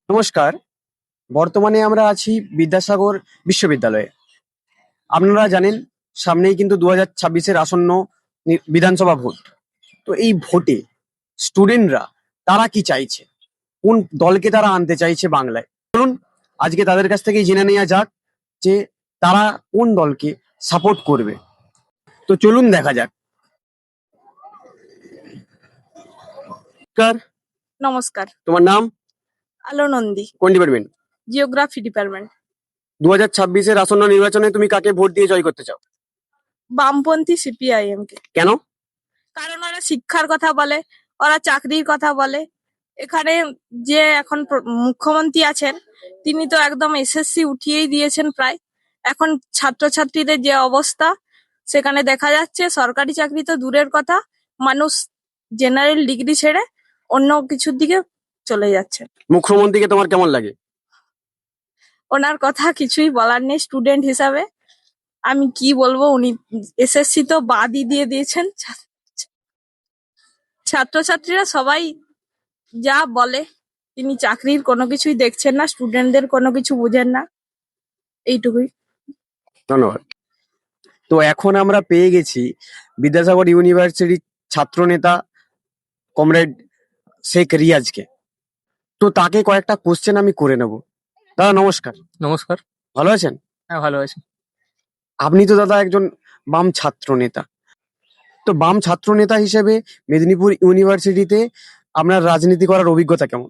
নমস্কার। বর্তমানে আমরা আছি বিদ্যাসাগর বিশ্ববিদ্যালয়ে। আপনারা জানেন সামনেই কিন্তু 2026-এর আসন্ন বিধানসভা ভোট। তো এই ভোটে স্টুডেন্টরা তারা কি চাইছে, কোন দলকে তারা আনতে চাইছে বাংলায়, চলুন আজকে তাদের কাছ থেকেই জেনে নেওয়া যাক যে তারা কোন দলকে সাপোর্ট করবে। তো চলুন দেখা যাক। নমস্কার, নমস্কার। তোমার নাম? আলো নন্দী, কোন ডিপার্টমেন্ট? Geography department. 2026-এর আসন্ন নির্বাচনে তুমি কাকে ভোট দিয়ে জয় করতে চাও? বামপন্থী সিপিআইএম কে। কেন? কারণ ওরা শিক্ষার কথা বলে, ওরা চাকরির কথা বলে। এখানে যে এখন মুখ্যমন্ত্রী আছেন তিনি তো একদম এসএসসি উঠিয়েই দিয়েছেন প্রায়। এখন ছাত্রছাত্রীদের যে অবস্থা সেখানে দেখা যাচ্ছে সরকারি চাকরি তো দূরের কথা, মানুষ জেনারেল ডিগ্রি ছেড়ে অন্য কিছুর দিকে চলে যাচ্ছে। মুখ্যমন্ত্রীকে তোমার কেমন লাগে? ওনার কথা কিছুই বলার নেই। স্টুডেন্ট হিসাবে আমি কি বলবো, উনি এসএসসি তো বাদই দিয়ে দিয়েছেন। ছাত্রছাত্রীরা সবাই যা বলে তিনি চাকরির কোনো কিছুই দেখছেন না, স্টুডেন্টদের কোনো কিছু বুঝেন না, এইটুকুই। ধন্যবাদ। তো এখন আমরা পেয়ে গেছি বিদ্যাসাগর ইউনিভার্সিটির ছাত্রনেতা কমরেড শেখ রিয়াজকে। তো তাকে কয়েকটা কোশ্চেন আমি করে নেব। দাদা নমস্কার। নমস্কার। ভালো আছেন? হ্যাঁ, ভালো আছি। আপনি তো দাদা একজন বাম ছাত্র নেতা। তো বাম ছাত্র নেতা হিসেবে মেদিনীপুর ইউনিভার্সিটিতে আপনার রাজনীতি করার অভিজ্ঞতা কেমন?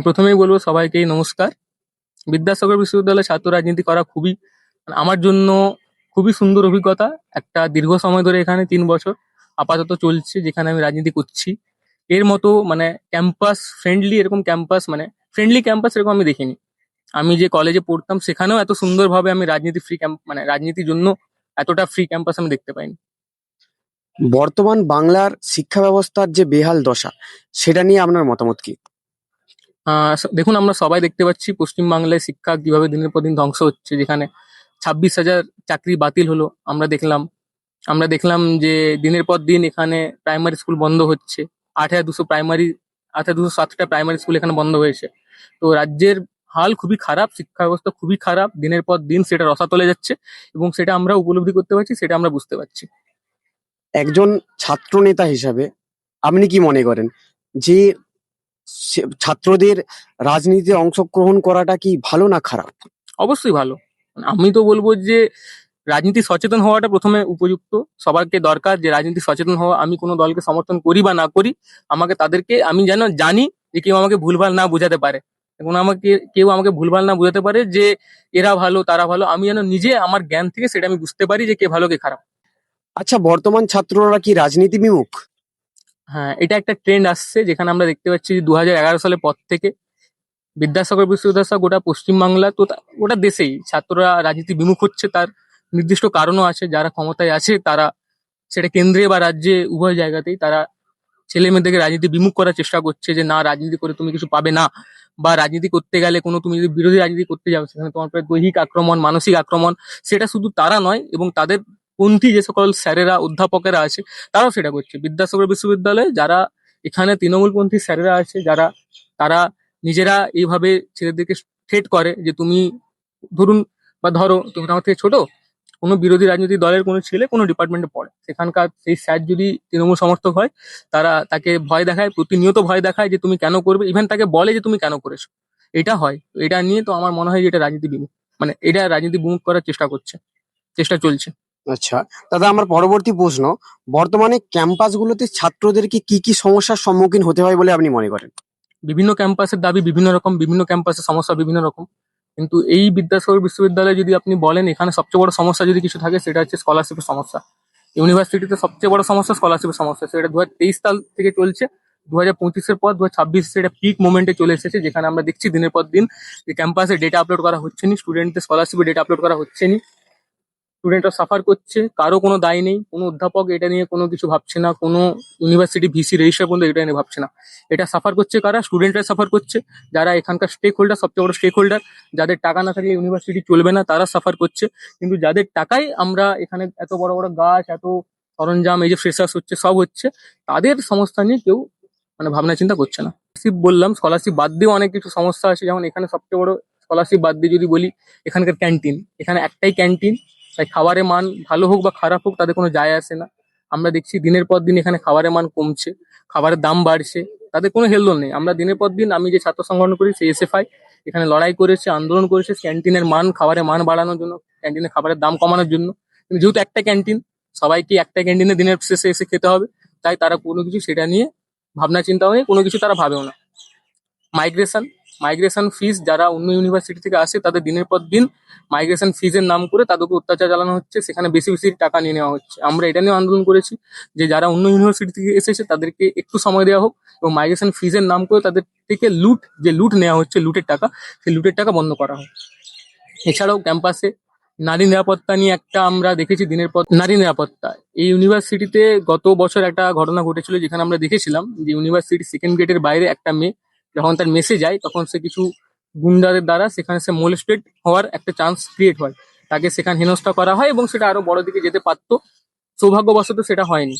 প্রথমেই বলবো সবাইকেই নমস্কার। বিদ্যাসাগর বিশ্ববিদ্যালয়ে ছাত্র রাজনীতি করা খুবই আমার জন্য খুবই সুন্দর অভিজ্ঞতা। একটা দীর্ঘ সময় ধরে এখানে 3 বছর আপাতত চলছে যেখানে আমি রাজনীতি করছি। এর মতো ক্যাম্পাস ফ্রেন্ডলি, এরকম ক্যাম্পাস ফ্রেন্ডলি ক্যাম্পাস এরকম আমি দেখিনি। আমি যে কলেজে পড়তাম সেখানেও এত সুন্দরভাবে আমি রাজনীতি ফ্রি ক্যাম্প রাজনীতির জন্য এতটা ফ্রি ক্যাম্পাস আমি দেখতে পাইনি। বর্তমান বাংলার শিক্ষা ব্যবস্থার যে বেহাল দশা, সেটা নিয়ে আপনার মতামত কি? দেখুন, আমরা সবাই দেখতে পাচ্ছি পশ্চিমবাংলায় শিক্ষা কিভাবে দিনের পর দিন ধ্বংস হচ্ছে। যেখানে 26,000 চাকরি বাতিল হলো আমরা দেখলাম যে দিনের পর দিন এখানে প্রাইমারি স্কুল বন্ধ হচ্ছে। 8,207টা প্রাইমারি স্কুল এখানে বন্ধ হয়েছে। তো রাজ্যের হাল খুবই খারাপ, শিক্ষা ব্যবস্থা খুবই খারাপ, দিনের পর দিন সেটা রসাতলে যাচ্ছে এবং সেটা আমরা উপলব্ধি করতে পারছি, সেটা আমরা বুঝতে পারছি। একজন ছাত্র নেতা হিসাবে আপনি কি মনে করেন যে ছাত্রদের রাজনীতিতে অংশগ্রহণ করাটা কি ভালো না খারাপ? অবশ্যই ভালো। আমি তো বলবো যে রাজনীতি সচেতন হওয়াটা প্রথমে উপযুক্ত। সবাইকে দরকার যে রাজনীতি সচেতন হওয়া। আমি কোনো দলকে সমর্থন করি বা না করি, আমাকে তাদেরকে আমি যেন জানি যে কেউ আমাকে ভুলভাল না বোঝাতে পারে এবং কেউ আমাকে ভুলভাল না বোঝাতে পারে যে এরা ভালো তারা ভালো। আমি যেন নিজে আমার জ্ঞান থেকে সেটা আমি বুঝতে পারি যে কে ভালো কে খারাপ। আচ্ছা, বর্তমান ছাত্ররা কি রাজনীতি বিমুখ? হ্যাঁ, এটা একটা ট্রেন্ড আসছে যেখানে আমরা দেখতে পাচ্ছি 2011 সালের পর থেকে বিদ্যাসাগর বিশ্ববিদ্যালয় সহ গোটা পশ্চিমবাংলা তো গোটা দেশেই ছাত্ররা রাজনীতি বিমুখ হচ্ছে। তার নির্দিষ্ট কারণও আছে। যারা ক্ষমতায় আছে তারা, সেটা কেন্দ্রে বা রাজ্যে উভয় জায়গাতেই, তারা ছেলে মেয়েদেরকে রাজনীতি বিমুখ করার চেষ্টা করছে যে না, রাজনীতি করে তুমি কিছু পাবে না, বা রাজনীতি করতে গেলে তুমি যদি বিরোধী রাজনীতি করতে যাও সেখানে তোমার উপরে দৈহিক আক্রমণ, মানসিক আক্রমণ। সেটা শুধু তারা নয়, এবং তাদের পন্থী যে সকল স্যারেরা অধ্যাপকেরা আছে তারাও সেটা করছে। বিদ্যাসাগর বিশ্ববিদ্যালয়ে যারা এখানে তৃণমূলপন্থী স্যারেরা আছে, তারা নিজেরা এইভাবে ছেলেদেরকে থ্রেট করে যে তুমি ধরো তুমি আমার থেকে ছোট, কোনো বিরোধী রাজনৈতিক দলের কোনো ছেলে কোনো ডিপার্টমেন্টে পড়ে, সেখানকার সেই স্যার যদি তৃণমূল সমর্থক হয় তারা তাকে ভয় দেখায়, প্রতিনিয়ত ভয় দেখায় যে তুমি কেন করবে, ইভেন তাকে বলে যে তুমি কেন করেছো। এটা হয়। তো এটা নিয়ে তো আমার মনে হয় যে এটা রাজনীতি বিমুখ, এটা রাজনীতি বিমুখ করার চেষ্টা চলছে। আচ্ছা দাদা, আমার পরবর্তী প্রশ্ন, বর্তমানে ক্যাম্পাসগুলোতে ছাত্রদেরকে কি কি সমস্যার সম্মুখীন হতে হয় বলে আপনি মনে করেন? বিভিন্ন ক্যাম্পাসের দাবি বিভিন্ন রকম, বিভিন্ন ক্যাম্পাসের সমস্যা বিভিন্ন রকম। কিন্তু এই বিদ্যাসাগর বিশ্ববিদ্যালয়ে যদি আপনি বলেন এখানে সবচেয়ে বড় সমস্যা যদি কিছু থাকে সেটা হচ্ছে স্কলারশিপের সমস্যা। ইউনিভার্সিটিতে সবচেয়ে বড় সমস্যা স্কলারশিপের সমস্যা। সেটা 2023 সাল থেকে চলছে। 2025-এর পর 2026 সেটা পিক মোমেন্টে চলে এসেছে, যেখানে আমরা দেখছি দিনের পর দিন যে ক্যাম্পাসে ডেটা আপলোড করা হচ্ছে না, স্টুডেন্টদের স্কলারশিপে ডেটা আপলোড করা হচ্ছে না। স্টুডেন্টরা সাফার করছে, কারো কোনো দায় নেই, কোনো অধ্যাপক এটা নিয়ে কোনো কিছু ভাবছে না, কোনো ইউনিভার্সিটি ভিসি রেজিস্ট্রার পর্যন্ত এটা নিয়ে ভাবছে না। এটা সাফার করছে কারা? স্টুডেন্টরা সাফার করছে, যারা এখানকার স্টেক হোল্ডার, সবচেয়ে বড় স্টেক হোল্ডার। যাদের টাকা না থাকলে ইউনিভার্সিটি চলবে না তারা সাফার করছে। কিন্তু যাদের টাকায় আমরা এখানে এত বড় বড় গাছ, এত সরঞ্জাম, এই যে ফ্রেশার্স হচ্ছে, সব হচ্ছে, তাদের সমস্যা নিয়ে কেউ ভাবনা চিন্তা করছে না। স্কলারশিপ বললাম, স্কলারশিপ বাদ দিয়েও অনেক কিছু সমস্যা আছে। যেমন এখানে সবচেয়ে বড় স্কলারশিপ বাদ দিয়ে যদি বলি, এখানকার ক্যান্টিন, এখানে একটাই ক্যান্টিন, তাই খাবারের মান ভালো হোক বা খারাপ হোক তাদের কোনো যায় আসে না। আমরা দেখছি দিনের পর দিন এখানে খাবারের মান কমছে, খাবারের দাম বাড়ছে, তাদের কোনো হেলদোল নেই। আমরা দিনের পর দিন, আমি যে ছাত্র সংগঠন করি সেই এসএফআই এখানে লড়াই করেছে, আন্দোলন করেছে ক্যান্টিনের মান, খাবারের মান বাড়ানোর জন্য, ক্যান্টিনের খাবারের দাম কমানোর জন্য। কিন্তু যেহেতু একটা ক্যান্টিন, সবাইকে একটা ক্যান্টিনে দিনের শেষে এসে খেতে হবে, তাই তারা কোনো কিছু সেটা নিয়ে ভাবনা চিন্তা হয়, কোনো কিছু তারা ভাবেও না। মাইগ্রেশন মাইগ্রেশন ফিস, যারা অন্য ইউনিভার্সিটি থেকে আসে তাদের দিনের পর দিন মাইগ্রেশন ফিজের নাম করে তাদেরকে অত্যাচার চালানো হচ্ছে, সেখানে বেশি বেশি টাকা নিয়ে নেওয়া হচ্ছে। আমরা এটা নিয়ে আন্দোলন করেছি যে যারা অন্য ইউনিভার্সিটি থেকে এসেছে তাদেরকে একটু সময় দেওয়া হোক, এবং মাইগ্রেশন ফিজের নাম করে তাদের থেকে লুট নেওয়া হচ্ছে, লুটের টাকা, সেই লুটের টাকা বন্ধ করা হোক। এছাড়াও ক্যাম্পাসে নারী নিরাপত্তা নিয়ে একটা আমরা দেখেছি দিনের পর নারী নিরাপত্তা। এই ইউনিভার্সিটিতে গত বছর একটা ঘটনা ঘটেছিল, যেখানে আমরা দেখেছিলাম যে ইউনিভার্সিটি সেকেন্ড গেটের বাইরে একটা মেয়ে যখন তার মেসে যায়, তখন সে কিছু গুন্ডাদের দ্বারা সেখানে সে মোলেস্টেড হওয়ার একটা চান্স ক্রিয়েট হয়, তাকে সেখানে হেনস্থা করা হয় এবং সেটা আরো বড় দিকে যেতে পারতো, সৌভাগ্যবশত সেটা হয়নি।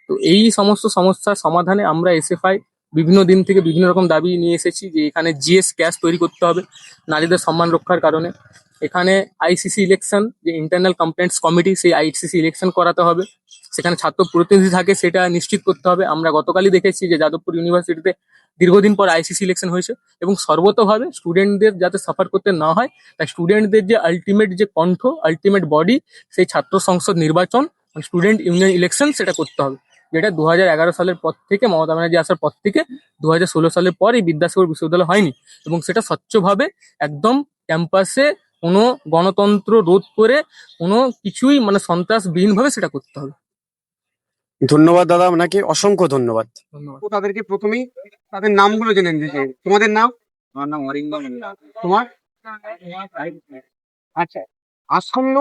তো এই সমস্ত সমস্যার সমাধানে আমরা এসএফআই বিভিন্ন দিন থেকে বিভিন্ন রকম দাবি নিয়ে এসেছি যে এখানে জিএস ক্যাশ তৈরি করতে হবে নারীদের সম্মান রক্ষার কারণে। এখানে আইসিসি ইলেকশন, যে ইন্টারনাল কমপ্লেন্টস কমিটি, সেই আইসিসি ইলেকশন করাতে হবে, সেখানে ছাত্র প্রতিনিধি থাকে সেটা নিশ্চিত করতে হবে। আমরা গতকালই দেখেছি যে যাদবপুর ইউনিভার্সিটিতে দীর্ঘদিন পর আইসিসি ইলেকশন হয়েছে, এবং সর্বতভাবে স্টুডেন্টদের যাতে সাফার করতে না হয়, তাই স্টুডেন্টদের যে আলটিমেট যে কণ্ঠ, আলটিমেট বডি, সেই ছাত্র সংসদ নির্বাচন, স্টুডেন্ট ইউনিয়ন ইলেকশন, সেটা করতে হবে। যেটা 2011 সালের পর থেকে, মমতা ব্যানার্জি আসার পর থেকে 2016 সালের পর এই বিদ্যাসাগর বিশ্ববিদ্যালয় হয়নি, এবং সেটা স্বচ্ছভাবে একদম ক্যাম্পাসে কোনো গণতন্ত্র রোধ করে কোনো কিছুই মানে সন্ত্রাসবিহীন ভাবে সেটা করতে হবে। ধন্যবাদ দাদা, আপনাকে অসংখ্য ধন্যবাদ। ধন্যবাদ। তো তাদেরকে প্রথমেই তাদের নামগুলো জেনে নিতে চাই। তোমাদের নাম? আমার নাম অরিন্দম মোল্লা। তোমার? আচ্ছা, আসন্ন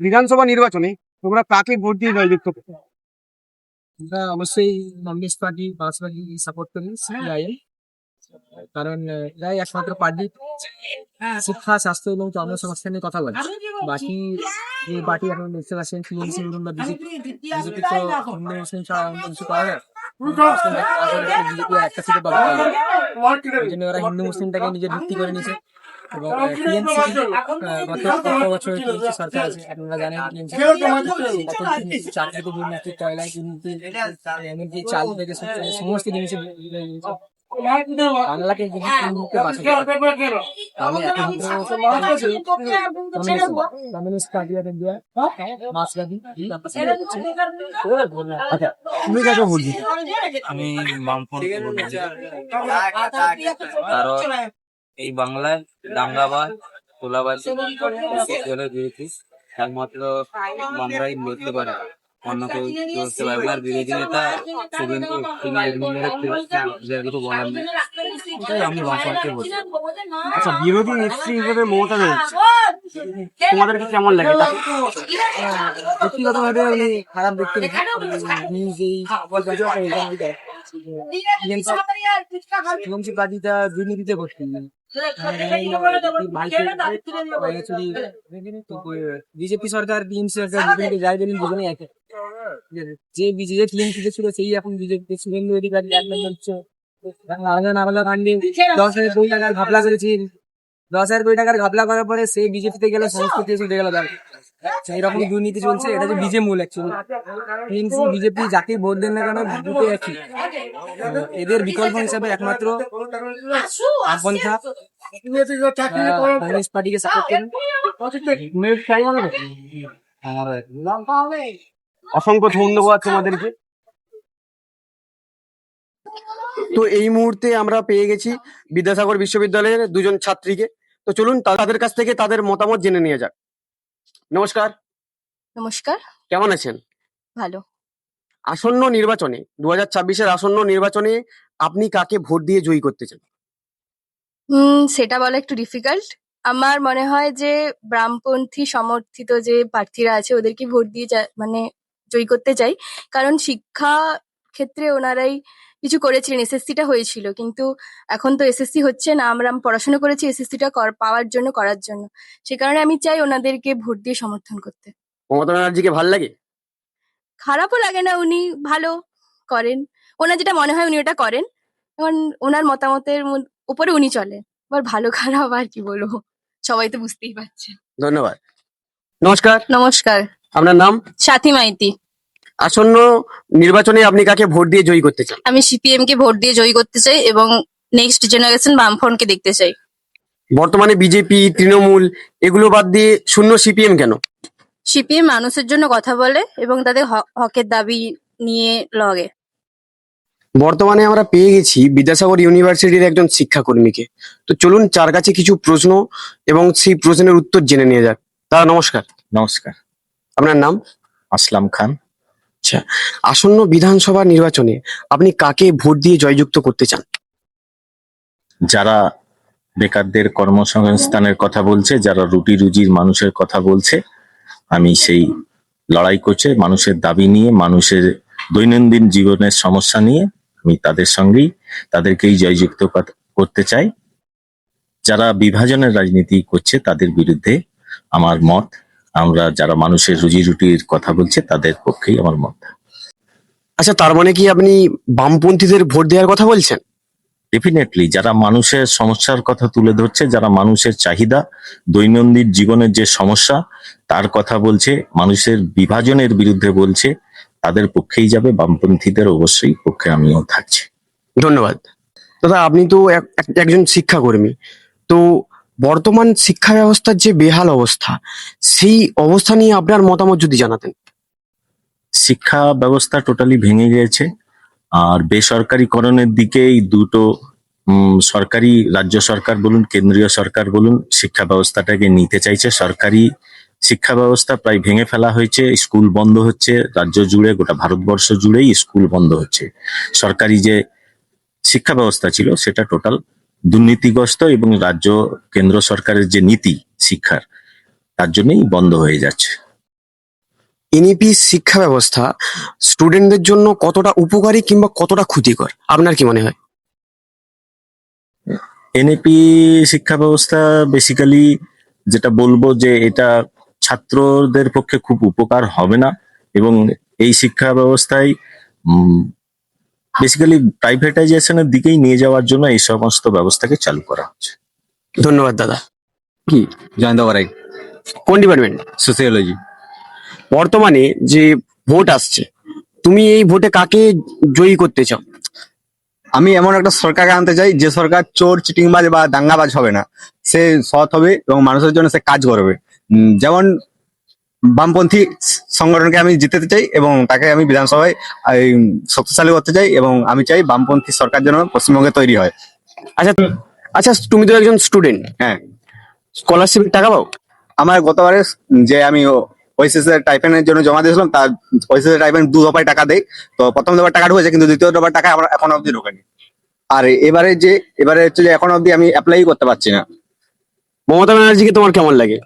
বিধানসভা নির্বাচনে তোমরা কাকে ভোট দিয়ে জয়যুক্ত করবে? আমরা অবশ্যই কংগ্রেস পার্টি, মার্ক্সবাদী সাপোর্ট করি, সিপিআইএম। কারণ এরাই একমাত্র পার্টি শিক্ষা, স্বাস্থ্য এবং জনসমস্যা নিয়ে কথা বলে। বাকি যে পার্টি এখন দেখতে পাচ্ছেন টিএমসি বলুন বা বিজেপি, বিজেপি তো হিন্দু মুসলিম ছাড়া অন্য কিছু করে না। বিজেপি একটা সিটে পাবে, এই জন্য ওরা হিন্দু মুসলিমটাকে নিজের ভিত্তি করে নিয়েছে। এবং টিএমসি গত কত বছর টিএমসি সরকার আছে, আপনারা জানেন টিএমসি চাকরি তো দুর্নীতি, কয়লায় দুর্নীতি, এমনকি চাল থেকে সমস্ত জিনিসে বাংলাকে বাঁচাতে আমি কমিউনিস্ট পার্টি মার্ক্সবাদী। আচ্ছা, তুমি কাকে ভোট দিতে? আমি বামফ্রন্ট কারণ এই বাংলায় দাঙ্গাবাজ, তোলাবাজি বিরোধী একমাত্র বাংলায় লড়তে পারে, অন্য কেউ লড়তে পারে না। আর বিরোধী নেতা শুভেন্দু, তিনি কিছু বলার নেই, তাই আমি বামফ্রন্টকে বলছি। আচ্ছা, বিরোধী নেত্রী হিসেবে মমতা ব্যানার্জি, তোমাদেরকে কেমন লাগে তাকে? ব্যক্তিগতভাবে উনি খারাপ ব্যক্তি না। উনি যেই টিএমসি পার্টিটা দুর্নীতিতে করতেন না। বিজেপি সরকার, টিএমসি সরকার দুজনকে যাই বলেন দুজনেই একে। যে বিজেপি টিএমসিতে ছিল সেই এখন বিজেপি শুভেন্দু অধিকারী একদম হচ্ছে আলাদা আলাদা কাণ্ডে 10,000 কোটি টাকার ঘাপলা করেছে। 10,000 কোটি টাকার ঘাপলা করার পরে সেই বিজেপিতে গেল, সংস্কৃতি এসে গেল। সেই রকম দুর্নীতি চলছে, এটা যে বিজে মূল অ্যাকচুয়ালি। টিএমসি বিজেপি যাকে ভোট দেন না কেন দুটো একই। এদের বিকল্প হিসাবে একমাত্র আপন্থা কংগ্রেস পার্টিকে সাপোর্ট করেন। অসংখ্য ধন্যবাদ তোমাদেরকে। তো এই মুহূর্তে আমরা পেয়ে গেছি বিদ্যাসাগর বিশ্ববিদ্যালয়ের দুজন ছাত্রীকে। তো চলুন তাদের কাছ থেকে তাদের মতামত জেনে নিয়ে যাক। নমস্কার। নমস্কার। কেমন আছেন? ভালো। আসন্ন নির্বাচনে 2026-এর আসন্ন নির্বাচনে আপনি কাকে ভোট দিয়ে জয়ী করতে চান? সেটা বলা একটু ডিফিকাল্ট। আমার মনে হয় যে বামপন্থী সমর্থিত যে প্রার্থীরা আছে ওদেরকে ভোট দিয়ে মানে জয়ী করতে চাই, কারণ শিক্ষা ক্ষেত্রে ওনারাই কিছু করেছিলেন। এসএসসিটা হয়েছিল, কিন্তু এখন তো এসএসসি হচ্ছে না। আমরা পড়াশোনা করেছি এসএসসিটা পাওয়ার জন্য, করার জন্য। সে কারণে আমি চাই ওনাদেরকে ভোট দিয়ে সমর্থন করতে। মমতা ব্যানার্জিকে ভাল লাগে? খারাপও লাগে না, উনি ভালো করেন। ওনার যেটা মনে হয় উনি ওটা করেন। এখন ওনার মতামতের উপরে উনি চলে। এবার ভালো খারাপ আর কি বলবো, সবাই তো বুঝতেই পারছে। ধন্যবাদ। নমস্কার, নমস্কার, আপনার নাম? সাথী মাইতি। আসন্ন নির্বাচনে আপনি কাকে ভোট দিয়ে জয়ী করতে চান? আমি সিপিএম কে ভোট দিয়ে জয়ী করতে চাই এবং নেক্সট জেনারেশন বামফ্রন্টকে দেখতে চাই। বর্তমানে বিজেপি, তৃণমূল এগুলো বাদ দিয়ে শূন্য সিপিএম কেন? সিপিএম মানুষের জন্য কথা বলে এবং তাদের হকের দাবি নিয়ে লড়ে। বর্তমানে আমরা পেয়ে গেছি বিদ্যাসাগর ইউনিভার্সিটির একজন শিক্ষাকর্মীকে। তো চলুন তার কাছে কিছু প্রশ্ন এবং সেই প্রশ্নের উত্তর জেনে নিয়ে যাক। দাদা নমস্কার, নমস্কার। আপনার নাম? আসলাম খান। আচ্ছা, আসন্ন বিধানসভা নির্বাচনে আপনি কাকে ভোট দিয়ে জয়যুক্ত করতে চান? যারা বেকারদের কর্মসংস্থানের কথা বলছে, যারা রুটি রুজির মানুষের কথা বলছে, আমি সেই লড়াই করছে মানুষের দাবি নিয়ে, মানুষের দৈনন্দিন জীবনের সমস্যা নিয়ে আমি তাদের সঙ্গেই তাদেরকেই জয়যুক্ত করতে চাই। যারা বিভাজনের রাজনীতি করছে তাদের বিরুদ্ধে আমার মত। আমরা যারা মানুষের রুজি রুটির কথা বলছে তাদের পক্ষেই আমার মত। আচ্ছা, তার মানে কি আপনি বামপন্থীদের ভোট দেওয়ার কথা বলছেন? ডেফিনেটলি যারা মানুষের সমস্যার কথা তুলে ধরছে, যারা মানুষের চাহিদা, দৈনন্দিন জীবনের যে সমস্যা তার কথা বলছে, মানুষের বিভাজনের বিরুদ্ধে বলছে, তাদের পক্ষেই যাবে। বামপন্থীদের অবশ্যই পক্ষে আমিও থাকছি। ধন্যবাদ। দাদা আপনি তো একজন শিক্ষাকর্মী, তো বর্তমান শিক্ষা ব্যবস্থার যে বেহাল অবস্থা, সেই অবস্থা নিয়ে আপনার মতামত যদি জানাতেন। শিক্ষা ব্যবস্থা টোটালি ভেঙে গিয়েছে, আর বেসরকারিকরণের দিকেই দুটো সরকারি, রাজ্য সরকার বলুন কেন্দ্রীয় সরকার বলুন, শিক্ষা ব্যবস্থাটাকে নিতে চাইছে। সরকারি শিক্ষা ব্যবস্থা প্রায় ভেঙে ফেলা হয়েছে, স্কুল বন্ধ হচ্ছে রাজ্য জুড়ে, গোটা ভারতবর্ষ জুড়েই স্কুল বন্ধ হচ্ছে। সরকারি যে শিক্ষা ব্যবস্থা ছিল সেটা টোটাল দুর্নীতিগ্রস্ত, এবং রাজ্য কেন্দ্র সরকারের যে নীতি শিক্ষার, তার জন্যই বন্ধ হয়ে যাচ্ছে। এনইপি শিক্ষা ব্যবস্থা স্টুডেন্টদের জন্য কতটা উপকারী কিংবা কতটা ক্ষতিকর আপনার কি মনে হয়? এনইপি শিক্ষা ব্যবস্থা বেসিক্যালি যেটা বলবো যে এটা ছাত্রদের পক্ষে খুব উপকার হবে না, এবং এই শিক্ষা ব্যবস্থায় বেসিক্যালি প্রাইভেটাইজেশনের দিকেই নিয়ে যাওয়ার জন্য এই সমস্ত ব্যবস্থাকে চালু করা হচ্ছে। ধন্যবাদ দাদা। কি জয়ন্ত করাই, কোন ডিপার্টমেন্ট? সোসিওলজি। বর্তমানে যে ভোট আসছে, তুমি এই ভোটে কাকে জয়ী করতে চাও? আমি এমন একটা সরকারকে আনতে চাই যে সরকার চোর চিটিংবাজ বা দাঙ্গাবাজ হবে না, সে সৎ হবে এবং মানুষের জন্য সে কাজ করবে। যেমন বামপন্থী সংগঠনকে আমি জিতাতে চাই এবং তাকে আমি বিধানসভায় শক্তিশালী করতে চাই, এবং আমি চাই বামপন্থী সরকার যেন পশ্চিমবঙ্গে তৈরি হয়। আচ্ছা, আচ্ছা তুমি তো একজন স্টুডেন্ট, হ্যাঁ, স্কলারশিপের টাকা পাও? আমার গতবারে যে আমি ওইসিসি টাইপেনের জন্য জমা দিয়েছিলাম, তার ওইসিসি টাইপেন 2 দফায় টাকা দেয়। তো প্রথম দফার টাকা ঢুকেছে, কিন্তু দ্বিতীয় দফার টাকা আমার এখন অব্দি ঢোকেনি। আর এবারে হচ্ছে যে এখন অব্দি আমি অ্যাপ্লাই করতে পারছি না। মমতা ব্যানার্জিকে তোমার কেমন লাগে?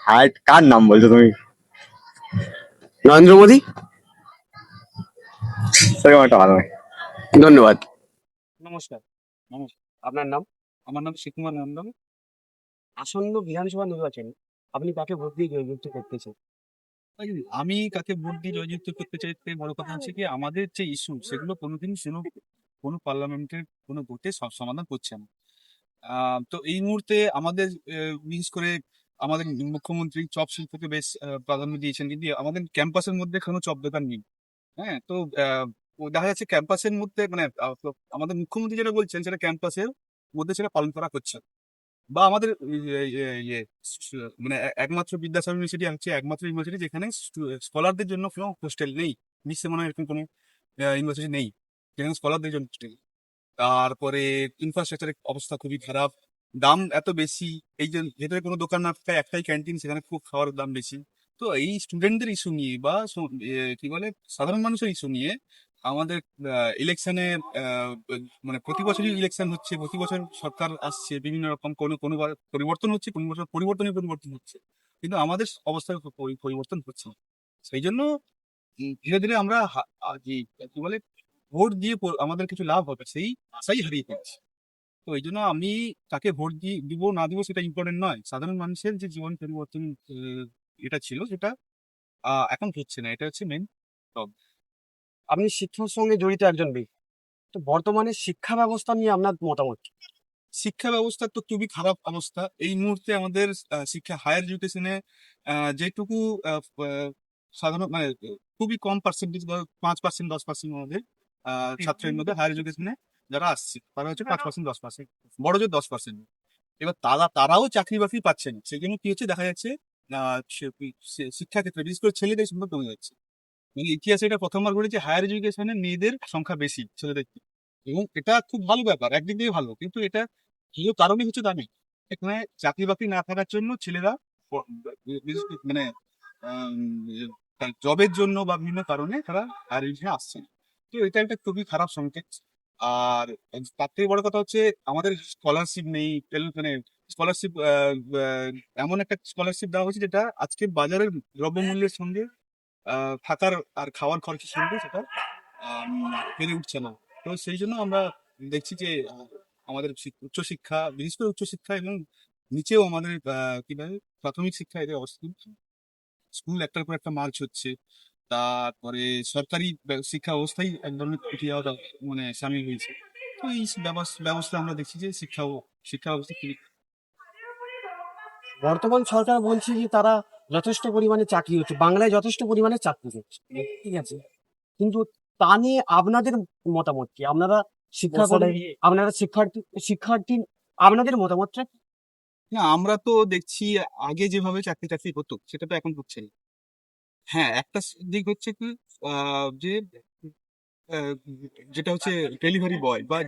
হার্ট কার নাম বলছো তুমি? নরেন্দ্র মোদী? সেরকম একটা ভালো নয়। ধন্যবাদ। নমস্কার। আপনার নাম? আমার নাম শিবকুমার নন্দন। আসন্ন বিধানসভা নির্বাচনে আপনি কাকে ভোট দিয়ে জয়যুক্ত করতে চান? আমি কাকে ভোট দিয়ে জয়যুক্ত করতে চাইতে বড় কথা হচ্ছে কি, আমাদের যে ইস্যু সেগুলো কোনোদিন কোনো পার্লামেন্টের কোনো ভোটে সমাধান করছে না। তো এই মুহূর্তে আমাদের বিশেষ করে আমাদের মুখ্যমন্ত্রী চপ শিল্পকে বেশ প্রাধান্য দিয়েছেন, কিন্তু আমাদের ক্যাম্পাসের মধ্যে কোনো চপ দোকান নেই। হ্যাঁ, তো দেখা যাচ্ছে ক্যাম্পাসের মধ্যে মানে আমাদের মুখ্যমন্ত্রী যেটা বলছেন সেটা ক্যাম্পাসের মধ্যে সেটা পালন করা হচ্ছে না। বা আমাদের মানে একমাত্র বিদ্যাসাগর ইউনিভার্সিটি হচ্ছে একমাত্র ইউনিভার্সিটি যেখানে স্কলারদের জন্য কোনো হোস্টেল নেই। বিশ্বে মনে হয় এরকম কোনো ইউনিভার্সিটি নেই যেখানে স্কলারদের জন্য হোস্টেল। তারপরে ইনফ্রাস্ট্রাকচারের অবস্থা খুবই খারাপ, দাম এত বেশি। এই যে ভেতরে কোনো দোকান না থাকায় একটাই ক্যান্টিন, সেখানে খুব খাওয়ার দাম বেশি। তো এই স্টুডেন্টদের ইস্যু নিয়ে বা কি বলে সাধারণ মানুষের ইস্যু নিয়ে আমাদের ইলেকশনে মানে প্রতি বছরই ইলেকশন হচ্ছে, প্রতি বছর সরকার আসছে, বিভিন্ন রকম কোনো বার পরিবর্তন হচ্ছে, কোনো বছর পরিবর্তন হচ্ছে, কিন্তু আমাদের অবস্থায় পরিবর্তন হচ্ছে না। সেই জন্য ধীরে ধীরে আমরা কি বলে ভোট দিয়ে আমাদের কিছু লাভ হবে সেই আশাই হারিয়ে ফেলছি। তো এই জন্য আমি তাকে ভোট দিব না দিব সেটা ইম্পর্টেন্ট নয়। সাধারণ মানুষের যে জীবন পরিবর্তন এটা ছিল সেটা এখন হচ্ছে না, এটা হচ্ছে মেন প্রবলেম। আপনি শিক্ষার সঙ্গে জড়িত একজন ব্যক্তি, তো বর্তমানে শিক্ষা ব্যবস্থা নিয়ে আপনার মতামত কি? শিক্ষা ব্যবস্থা তো খুবই খারাপ অবস্থা এই মুহূর্তে আমাদের শিক্ষা হায়ার এডুকেশনে যেটুকু সাধারণ মানে খুবই কম পার্সেন্টেজ বা 5% 10% আমাদের ছাত্রের মধ্যে হায়ার এডুকেশনে যারা আসছে তারা হচ্ছে 5% 10%, বড় জোর 10%। এবার তারাও চাকরি বাকরি পাচ্ছে না, সেই জন্য কি হচ্ছে দেখা যাচ্ছে শিক্ষা ক্ষেত্রে বিশেষ করে ছেলেদের সংখ্যা কমে যাচ্ছে। মানে ইতিহাসে এটা প্রথমবার ঘটেছে হায়ার এডুকেশনে মেয়েদের সংখ্যা বেশি ছেলেদের থেকে। এবং এটা খুব ভালো ব্যাপার, একদিক দিয়ে ভালো, কিন্তু এটা কিছু কারণই হচ্ছে দামি। এখানে চাকরি বাকরি না থাকার জন্য ছেলেরা মানে জবের জন্য বা বিভিন্ন কারণে তারা হায়ার এডুকেশনে আসছে না। তো এটা একটা খুবই খারাপ সংকেত। আর তার থেকে বড় কথা হচ্ছে আমাদের স্কলারশিপ নেই, মানে স্কলারশিপ এমন একটা স্কলারশিপ দেওয়া হচ্ছে যেটা আজকে বাজারের দ্রব্যমূল্যের সঙ্গে থাকার আর খাওয়ার খরচের সঙ্গে সেটা পেরে উঠছে না। তো সেই জন্য আমরা দেখছি যে আমাদের উচ্চশিক্ষা, বিশেষ করে উচ্চশিক্ষা এবং নিচেও আমাদের কি বলে প্রাথমিক শিক্ষা এদের অবস্থা স্কুল একটার পর একটা মার্চ হচ্ছে। তারপরে সরকারি শিক্ষা ব্যবস্থাই এক ধরনের পিছিয়ে যাওয়া মানে সামিল হয়েছে। তো এই ব্যবস্থা আমরা দেখছি যে শিক্ষা ব্যবস্থা খুবই বর্তমান সরকার বলছে যে তারা যথেষ্ট পরিমাণে চাকরি হচ্ছে, বাংলায় যথেষ্ট পরিমাণে চাকরি হচ্ছে, ঠিক আছে, কিন্তু তা নিয়ে আপনাদের মতামত কি? আপনারা আপনারা শিক্ষার্থী আপনাদের মতামতটা কি? না, আমরা তো দেখছি আগে যেভাবে চাকরি টাকরি হতো সেটা তো এখন হচ্ছে না। হ্যাঁ, একটা দিক হচ্ছে কি যে আহ, যেটা হচ্ছে ডেলিভারি বয় বা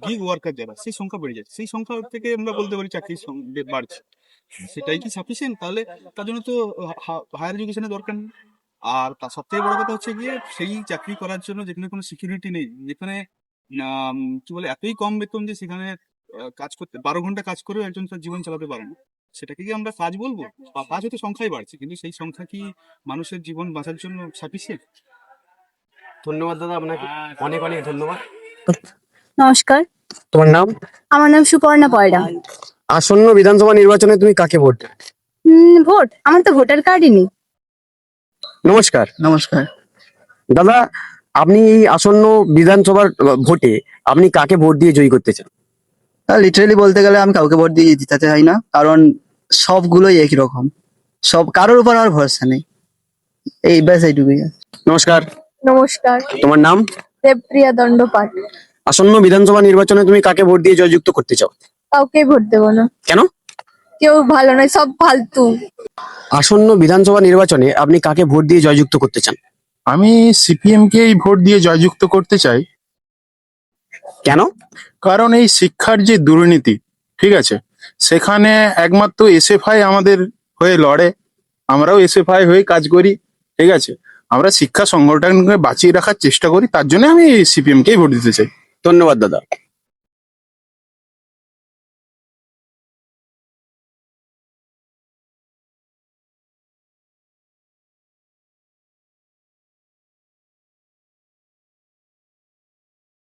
গিগ ওয়ার্কার যারা, সেই সংখ্যা বেড়ে যাচ্ছে। সেই সংখ্যা থেকে আমরা বলতে পারি চাকরির বাড়ছে। সেটাই কি সাফিসিয়েন্ট? তাহলে তার জন্য তো হায়ার এডুকেশনের দরকার নেই। আর তার সব থেকে বড় কথা হচ্ছে গিয়ে সেই চাকরি করার জন্য যেখানে কোনো সিকিউরিটি নেই, যেখানে কি বলে এতই কম বেতন যে সেখানে কাজ করতে 12 ঘন্টা কাজ করেও একজন তার জীবন চালাতে পারে না, সেটাকে কি আমরা কাজ বলবো? বা কাজ হয়তো সংখ্যাই বাড়ছে, কিন্তু সেই সংখ্যা কি মানুষের জীবন বাঁচার জন্য সাফিসিয়েন্ট? ধন্যবাদ দাদা, আপনাকে অনেক অনেক ধন্যবাদ। নমস্কার, তোমার নাম? আমার নাম সুপর্ণা পয়রা। আসন্ন বিধানসভা নির্বাচনে তুমি কাকে ভোট দেবে? ভোট, আমার তো ভোটার কার্ডই নেই। নমস্কার। নমস্কার। দাদা, আপনি এই আসন্ন বিধানসভার ভোটে আপনি কাকে ভোট দিয়ে জয়ী করতে চান? লিটারেলি বলতে গেলে আমি কাউকে ভোট দিয়ে জিতাতে চাই না, কারণ সবগুলোই একই রকম, সব কারোর উপর আর ভরসা নেই। এই ব্যাস এইটুকুই। নমস্কার। নমস্কার, তোমার নাম? দেবপ্রিয়া দণ্ডপাট। আসন্ন বিধানসভা নির্বাচনে তুমি কাকে ভোট দিয়ে জয়যুক্ত করতে চাও? কাউকে ভোট দেবো না। কেন? কেউ ভালো নয়, সব ফালতু। আসন্ন বিধানসভা নির্বাচনে আপনি কাকে ভোট দিয়ে জয়যুক্ত করতে চান? আমি সিপিএম কেই ভোট দিয়ে জয়যুক্ত করতে চাই। কেন? কারণ এই শিক্ষার যে দুর্নীতি, ঠিক আছে, সেখানে একমাত্র এসএফআই আমাদের হয়ে লড়ে, আমরাও এসএফআই হয়ে কাজ করি, ঠিক আছে, আমরা শিক্ষা সংগঠনকে বাঁচিয়ে রাখার চেষ্টা করি, তার জন্য আমি সিপিএম কেই ভোট দিতে চাই। ধন্যবাদ দাদা।